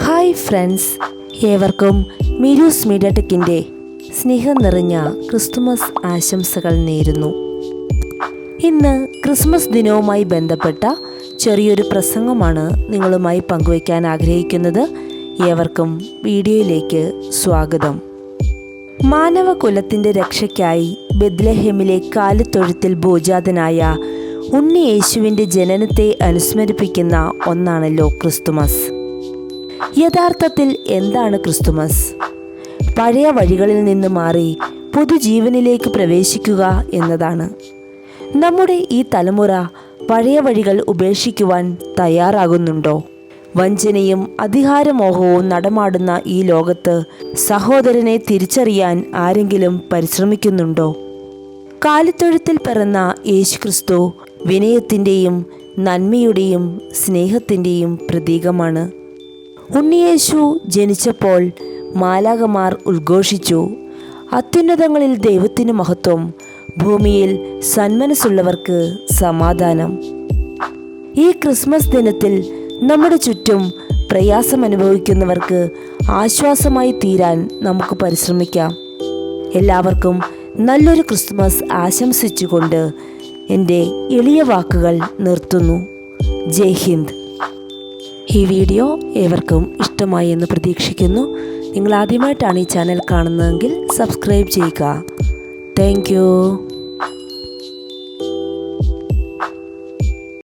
Hi friends, ഏവർക്കും മിരൂസ് media ടെക്കിൻ്റെ സ്നേഹം നിറഞ്ഞ ക്രിസ്തുമസ് ആശംസകൾ നേരുന്നു. ഇന്ന് ക്രിസ്മസ് ദിനവുമായി ബന്ധപ്പെട്ട ചെറിയൊരു പ്രസംഗമാണ് നിങ്ങളുമായി പങ്കുവയ്ക്കാൻ ആഗ്രഹിക്കുന്നത്. ഏവർക്കും വീഡിയോയിലേക്ക് സ്വാഗതം. മാനവകുലത്തിൻ്റെ രക്ഷയ്ക്കായി ബെത്ലഹേമിലെ കാലിത്തൊഴുത്തിൽ ഭൂജാതനായ ഉണ്ണി യേശുവിൻ്റെ ജനനത്തെ അനുസ്മരിപ്പിക്കുന്ന ഒന്നാണല്ലോ ക്രിസ്തുമസ്. യഥാർത്ഥത്തിൽ എന്താണ് ക്രിസ്തുമസ്? പഴയ വഴികളിൽ നിന്ന് മാറി പുതുജീവനിലേക്ക് പ്രവേശിക്കുക എന്നതാണ്. നമ്മുടെ ഈ തലമുറ പഴയ വഴികൾ ഉപേക്ഷിക്കുവാൻ തയ്യാറാകുന്നുണ്ടോ? വഞ്ചനയും അധികാരമോഹവും നടമാടുന്ന ഈ ലോകത്ത് സഹോദരനെ തിരിച്ചറിയാൻ ആരെങ്കിലും പരിശ്രമിക്കുന്നുണ്ടോ? കാലിത്തൊഴുത്തിൽ പിറന്ന യേശുക്രിസ്തു വിനയത്തിൻ്റെയും നന്മയുടെയും സ്നേഹത്തിൻ്റെയും പ്രതീകമാണ്. ഉണ്ണിയേശു ജനിച്ചപ്പോൾ മാലാഖമാർ ഉദ്ഘോഷിച്ചു, അത്യുന്നതങ്ങളിൽ ദൈവത്തിന് മഹത്വം, ഭൂമിയിൽ സന്മനസ്സുള്ളവർക്ക് സമാധാനം. ഈ ക്രിസ്മസ് ദിനത്തിൽ നമ്മുടെ ചുറ്റും പ്രയാസം അനുഭവിക്കുന്നവർക്ക് ആശ്വാസമായി തീരാൻ നമുക്ക് പരിശ്രമിക്കാം. എല്ലാവർക്കും നല്ലൊരു ക്രിസ്മസ് ആശംസിച്ചുകൊണ്ട് എൻ്റെ എളിയ വാക്കുകൾ നിർത്തുന്നു. ജയ് ഹിന്ദ്. ഈ വീഡിയോ ഏവർക്കും ഇഷ്ടമായി എന്ന് പ്രതീക്ഷിക്കുന്നു. നിങ്ങൾ ആദ്യമായിട്ടാണ് ഈ ചാനൽ കാണുന്നതെങ്കിൽ സബ്സ്ക്രൈബ് ചെയ്യുക. Thank you.